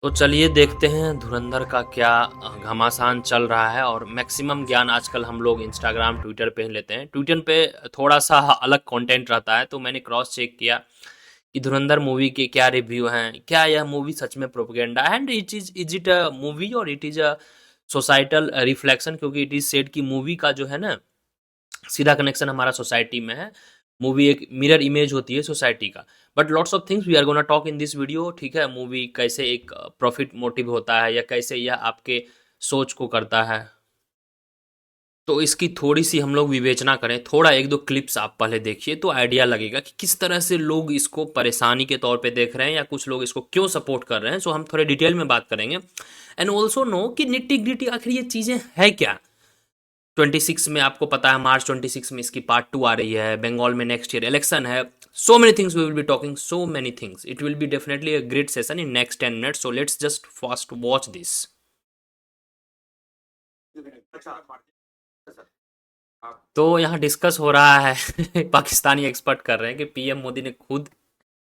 तो चलिए देखते हैं धुरंधर का क्या घमासान चल रहा है। और मैक्सिमम ज्ञान आजकल हम लोग इंस्टाग्राम ट्विटर पे ही लेते हैं। ट्विटर पे थोड़ा सा अलग कंटेंट रहता है, तो मैंने क्रॉस चेक किया कि धुरंधर मूवी के क्या रिव्यू हैं, क्या यह मूवी सच में प्रोपेगेंडा है, and is it a movie और it is a societal reflection. क्योंकि इट इज सेड कि मूवी का जो है ना सीधा कनेक्शन हमारा सोसाइटी में है। मूवी एक मिरर इमेज होती है सोसाइटी का। But lots of things we are gonna talk in this video. ठीक है, मूवी कैसे एक प्रॉफिट मोटिव होता है या कैसे यह आपके सोच को करता है, तो इसकी थोड़ी सी हम लोग विवेचना करें। थोड़ा एक दो क्लिप्स आप पहले देखिए तो आइडिया लगेगा कि किस तरह से लोग इसको परेशानी के तौर पे देख रहे हैं या कुछ लोग इसको क्यों सपोर्ट कर रहे हैं। सो हम थोड़े डिटेल में बात करेंगे एंड ऑल्सो नो कि निट्टी ग्रिटी आखिर ये चीज़ें है क्या। 26 में आपको पता है मार्च 26 में इसकी पार्ट 2 आ रही है। बंगाल में नेक्स्ट ईयर इलेक्शन है। So many things we will be talking, so many things. It will be definitely a great session in next 10 minutes. So let's just fast watch this. तो यहाँ डिस्कस हो रहा है Pakistani expert कर रहे हैं कि पीएम मोदी ने खुद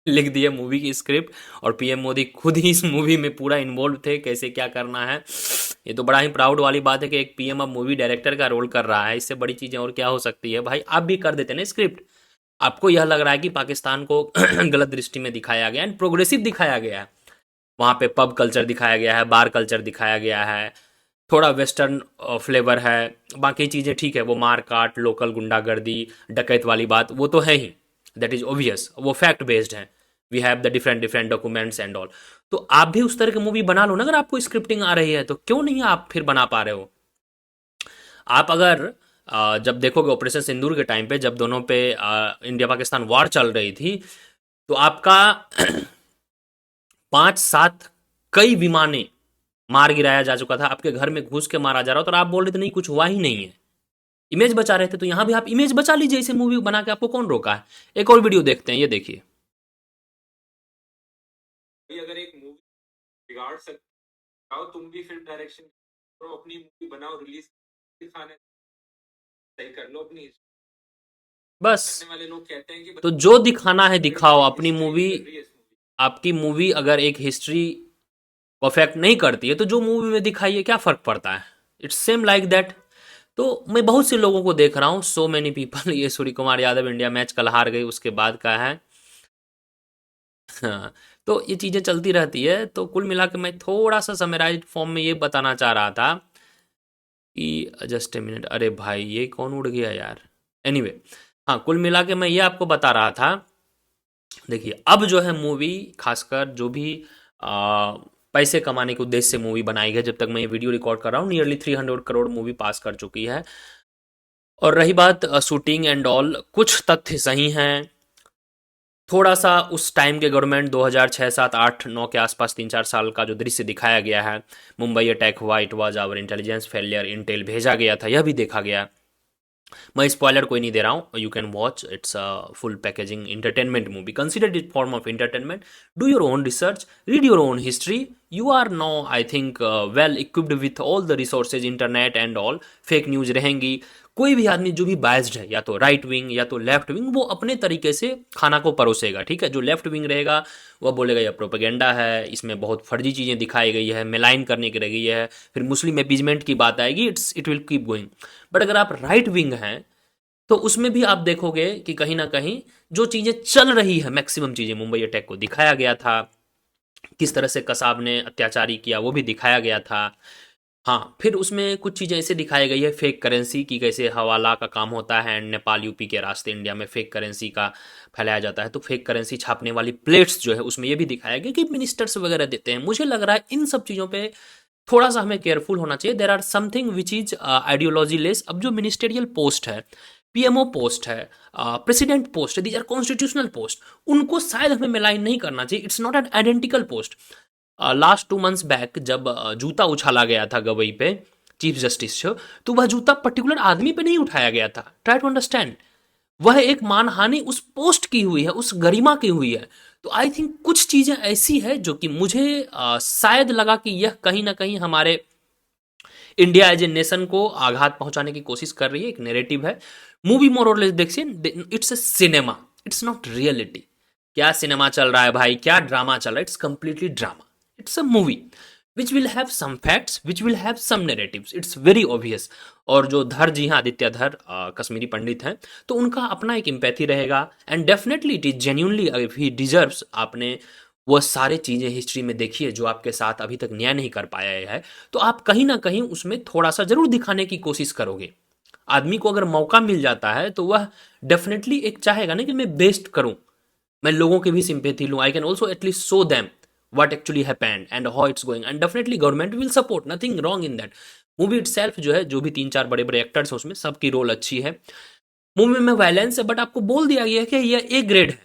लिख दिया मूवी की स्क्रिप्ट और पीएम मोदी खुद ही इस मूवी में पूरा इन्वॉल्व थे, कैसे क्या करना है। ये तो बड़ा ही प्राउड वाली बात है कि एक पीएम अब मूवी डायरेक्टर का रोल कर रहा है। इससे बड़ी चीज़ें और क्या हो सकती है भाई। आप भी कर देते ना स्क्रिप्ट। आपको यह लग रहा है कि पाकिस्तान को गलत दृष्टि में दिखाया गया एंड प्रोग्रेसिव दिखाया गया है। वहाँ पे पब कल्चर दिखाया गया है, बार कल्चर दिखाया गया है, थोड़ा वेस्टर्न फ्लेवर है। बाकी चीज़ें ठीक है, वो मार काट लोकल गुंडागर्दी डकैत वाली बात वो तो है ही, दैट इज ऑब्वियस, वो फैक्ट बेस्ड है। We have the different different documents and all. तो आप भी उस तरह की मूवी बना लो ना। अगर आपको स्क्रिप्टिंग आ रही है तो क्यों नहीं आप फिर बना पा रहे हो। आप अगर जब देखोगे ऑपरेशन सिंदूर के टाइम पे, जब दोनों पे इंडिया पाकिस्तान वॉर चल रही थी, तो आपका 5-7 कई विमाने मार गिराया जा चुका था, आपके घर में घुस के मारा जा रहा था, और आप बोल रहे थे नहीं कुछ हुआ ही नहीं है, इमेज बचा रहे थे। तो यहां भी आप इमेज बचा लीजिए, इसे मूवी बना के आपको कौन रोका है। एक और वीडियो देखते हैं, ये देखिए। अगर एक मूवी बिगाड़ सकते हो, तुम भी फिल्म डायरेक्शन करो, अपनी मूवी बनाओ, रिलीज दिखाने सही कर लो अपनी। बस करने वाले लोग कहते हैं कि तो जो दिखाना है दिखाओ अपनी मूवी। आपकी मूवी अगर एक हिस्ट्री परफेक्ट नहीं करती है तो जो मूवी में दिखाइए क्या फर्क पड़ता है। It's same like that. तो मैं बहुत से लोगों को देख रहा हूँ, सो मैनी पीपल। ये सूर्य कुमार यादव इंडिया मैच कल हार गई उसके बाद का है। हाँ, तो ये चीज़ें चलती रहती है। तो कुल मिला के मैं थोड़ा सा समराइज फॉर्म में ये बताना चाह रहा था कि जस्ट ए मिनट, अरे भाई ये कौन उड़ गया यार। एनीवे हाँ, कुल मिला के मैं ये आपको बता रहा था। देखिए अब जो है मूवी, खासकर जो भी पैसे कमाने के उद्देश्य से मूवी बनाई गई, जब तक मैं ये वीडियो रिकॉर्ड कर रहा हूँ नियरली 300 करोड़ मूवी पास कर चुकी है। और रही बात शूटिंग एंड ऑल, कुछ तथ्य सही हैं। थोड़ा सा उस टाइम के गवर्नमेंट 2006 7 8 9 के आसपास 3-4 साल का जो दृश्य दिखाया गया है, मुंबई अटैक हुआ, it was our intelligence failure, intel भेजा गया था, यह भी देखा गया। मैं स्पॉइलर कोई नहीं दे रहा हूँ, you can watch, it's a full packaging entertainment movie, consider it form of entertainment. Do your own research, read your own history. You are no I think well equipped with all the resources, internet and all. Fake news रहेंगी। कोई भी आदमी जो भी biased है, या तो right wing या तो लेफ्ट विंग, वो अपने तरीके से खाना को परोसेगा। ठीक है, जो लेफ्ट विंग रहेगा वह बोलेगा यह प्रोपेगेंडा है, इसमें बहुत फर्जी चीज़ें दिखाई गई है, मेलाइन करने की रह गई है, फिर मुस्लिम एपीजमेंट की बात आएगी, it will keep going. But अगर आप राइट विंग हैं तो उसमें भी आप देखोगे कि कहीं ना कहीं जो चीज़ें चल रही है, मैक्सिमम चीज़ें, मुंबई अटैक को दिखाया गया था, किस तरह से कसाब ने अत्याचारी किया वो भी दिखाया गया था। हाँ, फिर उसमें कुछ चीज़ें ऐसे दिखाई गई है, फेक करेंसी की कैसे हवाला का काम होता है एंड नेपाल यूपी के रास्ते इंडिया में फेक करेंसी का फैलाया जाता है। तो फेक करेंसी छापने वाली प्लेट्स जो है उसमें ये भी दिखाया गया कि मिनिस्टर्स वगैरह देते हैं। मुझे लग रहा है इन सब चीज़ों पे थोड़ा सा हमें केयरफुल होना चाहिए। There are something which is ideology less. अब जो मिनिस्टेरियल पोस्ट है, पीएमओ पोस्ट है, प्रेसिडेंट पोस्ट है, दीज आर कॉन्स्टिट्यूशनल पोस्ट, उनको शायद हमें मिलाइन नहीं करना चाहिए। It's not an identical post. Last 2 months back जब जूता उछाला गया था गवई पे चीफ जस्टिस से, तो वह जूता पर्टिकुलर आदमी पे नहीं उठाया गया था। ट्राई टू अंडरस्टैंड, वह एक मानहानि उस पोस्ट की हुई है, उस गरिमा की हुई है। तो आई थिंक कुछ चीजें ऐसी है जो कि मुझे शायद लगा कि यह कहीं ना कहीं हमारे इंडिया एज ए नेशन को आघात पहुंचाने की कोशिश कर रही है। एक नेरेटिव है। मूवी मोर और लेस देखिए, it's a cinema, it's not reality. क्या सिनेमा चल रहा है भाई, क्या ड्रामा चल रहा है, it's completely drama. It's a movie which will have some facts, which will have some narratives. It's very obvious. और जो धर जी हैं, आदित्य धर कश्मीरी पंडित हैं, तो उनका अपना एक एम्पैथी रहेगा and definitely it is genuinely if he deserves. आपने वो सारे चीज़ें हिस्ट्री में देखी है जो आपके साथ अभी तक न्याय नहीं कर पाया है, तो आप कहीं ना कहीं उसमें थोड़ा सा जरूर दिखाने की कोशिश करोगे। आदमी को अगर मौका मिल जाता है तो वह डेफिनेटली एक चाहेगा ना कि मैं बेस्ट करूं, मैं लोगों की भी सिंपैथी लूं, I can also at least show them what actually happened and how it's going, and definitely government will support, nothing wrong in that। Movie itself जो है, जो भी 3-4 बड़े बड़े एक्टर्स हैं उसमें सबकी रोल अच्छी है। मूवी में वायलेंस है बट आपको बोल दिया गया है कि यह ए ग्रेड है।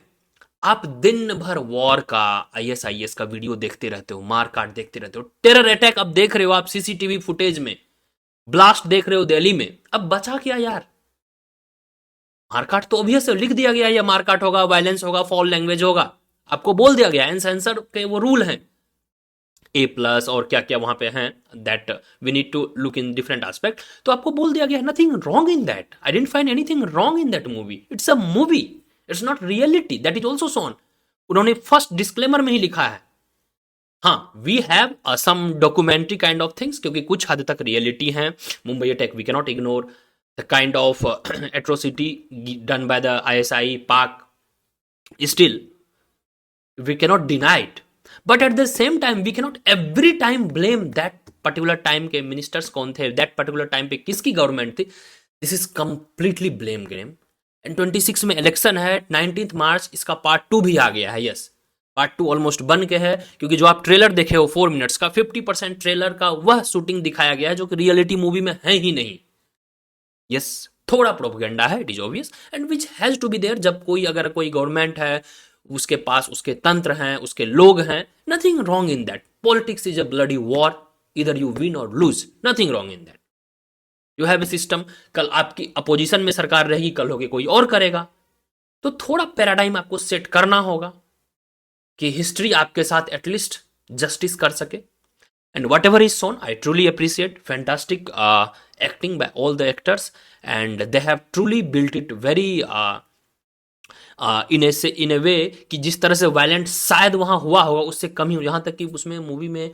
आप दिन भर वॉर का, ISIS का वीडियो देखते रहते हो, मार काट देखते रहते हो, टेरर अटैक अब देख रहे हो आप CCTV फुटेज में, ब्लास्ट देख रहे हो दिल्ली में, अब बचा क्या यार? मारकाट तो ऑब्वियस लिख दिया गया है, मारकाट होगा, वायलेंस होगा, फॉल लैंग्वेज होगा, आपको बोल दिया गया है, सेंसर के वो रूल हैं A+ और क्या क्या वहां पे हैं, that we need to look in different aspect. तो आपको बोल दिया गया है, nothing wrong in that, I didn't find anything wrong in that movie. It's a movie, it's not reality, that is also shown. उन्होंने फर्स्ट डिस्क्लेमर में ही लिखा है, हाँ we have some documentary kind of things, क्योंकि कुछ हद तक रियलिटी है। Mumbai attack we can not ignore, the kind of atrocity done by the ISI पाक, still we cannot deny it, but at the same time we cannot every time blame that particular time के ministers कौन थे, that particular time पे किसकी government थी। This is completely blame game. And 26 में election है, 19 मार्च इसका पार्ट 2 भी आ गया है। यस, पार्ट 2 ऑलमोस्ट बन के है, क्योंकि जो आप ट्रेलर देखे हो 4 मिनट्स का, 50% ट्रेलर का वह शूटिंग दिखाया गया है जो कि रियलिटी मूवी में है ही नहीं। यस, थोड़ा प्रोपेगेंडा है, it is obvious and which has to be there. जब कोई अगर कोई गवर्नमेंट है, उसके पास उसके तंत्र हैं, उसके लोग हैं, nothing wrong in that. Politics is a bloody war, इधर यू विन और lose, nothing wrong in that. You have a system, कल आपकी अपोजिशन में सरकार रहेगी, कल होके कोई और करेगा, तो थोड़ा पैराडाइम आपको सेट करना होगा कि हिस्ट्री आपके साथ एटलीस्ट जस्टिस कर सके। And whatever is shown, I truly appreciate, fantastic acting by all the actors, and they have truly built it very in a way कि जिस तरह से वायलेंट शायद वहाँ हुआ होगा उससे कम ही हो। यहाँ तक कि उसमें मूवी में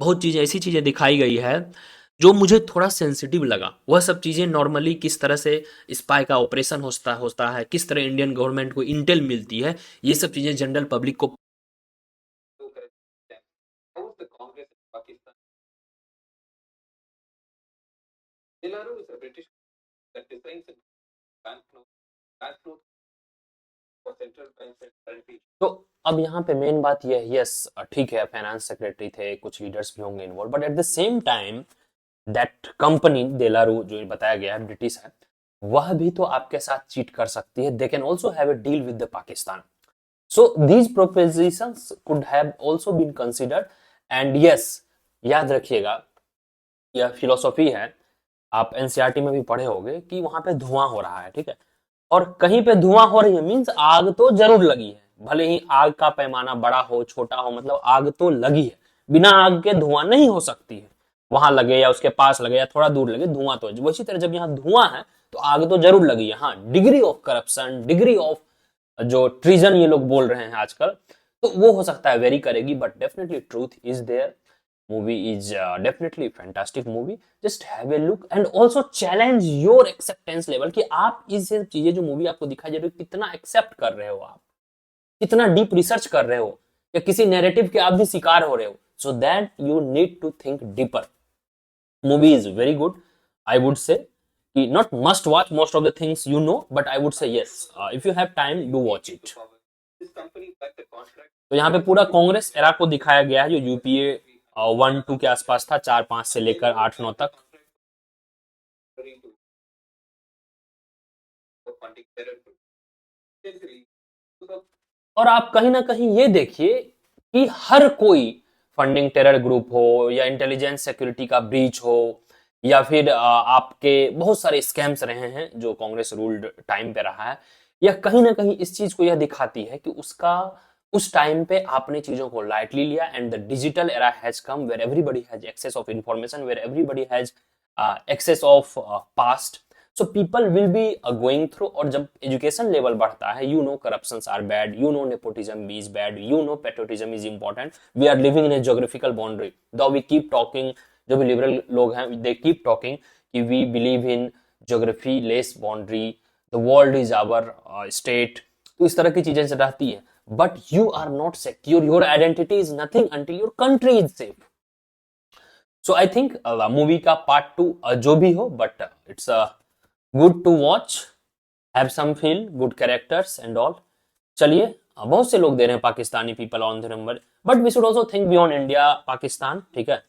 बहुत चीज़ें, ऐसी चीज़ें दिखाई गई है जो मुझे थोड़ा सेंसिटिव लगा। वह सब चीज़ें नॉर्मली किस तरह से स्पाई का ऑपरेशन होता है, किस तरह इंडियन गवर्नमेंट को इंटेल मिलती है, ये सब चीज़ें जनरल पब्लिक को Belarus is a British that designs banknote for central banks and currency। तो अब यहाँ पे मेन बात यह है, यस ठीक है, फाइनेंस सेक्रेटरी थे, कुछ लीडर्स भी होंगे involve, but at the same time that company De La Rue जो बताया गया है ब्रिटिश है, वह भी तो आपके साथ चीट कर सकती है। They can also have a deal with the Pakistan. So these propositions could have also been considered. And yes, याद रखिएगा, यह फिलोसॉफी है, आप NCERT में भी पढ़े होंगे कि वहां पे धुआं हो रहा है, ठीक है, और कहीं पे धुआं हो रही है मींस आग तो जरूर लगी है, भले ही आग का पैमाना बड़ा हो छोटा हो, मतलब आग तो लगी है। बिना आग के धुआं नहीं हो सकती है, वहां लगे या उसके पास लगे या थोड़ा दूर लगे, धुआं तो। वैसी तरह जब यहाँ धुआं है तो आग तो जरूर लगी है। हाँ, degree of corruption, degree of जो ट्रीजन ये लोग बोल रहे हैं आजकल, तो वो हो सकता है वेरी करेगी, but definitely truth is there. Movie is definitely fantastic movie. Just have a look and also challenge your acceptance level कि आप इस चीजें जो मूवी आपको दिखाई जा रही है कितना एक्सेप्ट कर रहे हो, आप कितना डीप रिसर्च कर रहे हो, या किसी नैरेटिव के आप भी शिकार हो रहे हो। So that you need to think deeper. Movie is very good, I would say कि not must watch most of the things you know, but I would say yes, if you have time do watch it। तो यहाँ पे पूरा Congress era को दिखाया गया है, जो UPA 1-2 के आसपास था, 4-5 से लेकर 8-9 तक। और आप कहीं ना कहीं ये देखिए कि हर कोई फंडिंग टेरर ग्रुप हो, या इंटेलिजेंस सिक्योरिटी का ब्रीच हो, या फिर आपके बहुत सारे स्कैम्स रहे हैं जो कांग्रेस रूल्ड टाइम पे रहा है, या कहीं ना कहीं इस चीज को यह दिखाती है कि उसका उस टाइम पे आपने चीजों को लाइटली लिया। And the digital era has come where everybody has access of information, where everybody has access of past. So people will be going through, और जब एजुकेशन लेवल बढ़ता है, you know corruption are bad, you know nepotism is bad, you know patriotism is important, we are living in a geographical boundary, though we keep talking, जो भी liberal लोग हैं they keep talking कि we believe in geography less boundary, the world is our state, तो इस तरह की चीजें रहती है, but you are not secure, your identity is nothing until your country is safe. So I think movie का part 2 जो भी हो, but it's good to watch, have some feel, good characters and all. चलिए, बहुत से लोग दे रहे हैं Pakistani people on the number, but we should also think beyond India Pakistan, ठीक है।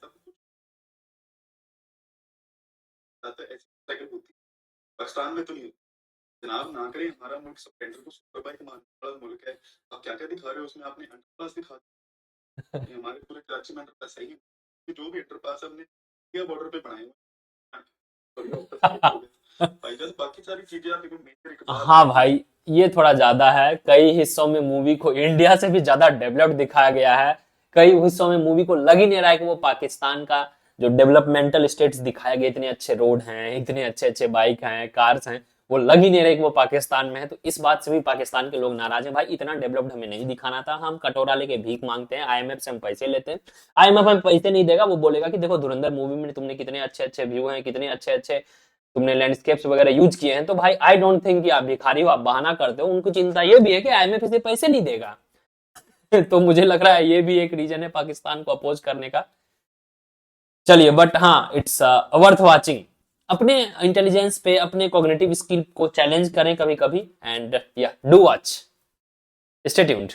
पाकिस्तान में तो नहीं जनाब, ना करें, हमारा मुल्क सब टेंडर को सुपर बाइक मारने वाला मुल्क है। आप क्या क्या दिखा रहे हो उसमें, आपने अंडरपास दिखा हमारे पूरे कराची में अंडरपास सही है, जो भी अंडरपास हमने इंडिया बॉर्डर पे बनाए हुए बाकी सारी चीजें आप हाँ भाई, ये थोड़ा ज्यादा है, कई हिस्सों में मूवी को इंडिया से भी ज्यादा डेवलप्ड दिखाया गया है, कई हिस्सों में मूवी को लग ही नहीं रहा है कि वो पाकिस्तान का जो डेवलपमेंटल स्टेट्स दिखाया गया, इतने अच्छे रोड हैं, इतने अच्छे अच्छे बाइक हैं, कार्स हैं, वो लग ही नहीं रहे कि वो पाकिस्तान में है। तो इस बात से भी पाकिस्तान के लोग नाराज हैं, भाई इतना डेवलप्ड हमें नहीं दिखाना था, हम कटोरा लेके भीख मांगते हैं, आईएमएफ से हम पैसे लेते हैं, आईएमएफ हमें पैसे नहीं देगा, वो बोलेगा कि देखो धुरंधर मूवी में तुमने कितने अच्छे अच्छे व्यू हैं, कितने अच्छे अच्छे तुमने लैंडस्केप्स वगैरह यूज किए हैं, तो भाई आई डोंट थिंक कि आप भिखारी हो, आप बहाना करते हो, उनको चिंता ये भी है कि आईएमएफ इसे पैसे नहीं देगा। तो मुझे लग रहा है ये भी एक रीजन है पाकिस्तान को अपोज करने का। चलिए, बट हाँ, इट्स वर्थ वाचिंग, अपने इंटेलिजेंस पे, अपने कॉग्निटिव स्किल को चैलेंज करें कभी कभी, एंड या डू वॉच, स्टे ट्यून्ड।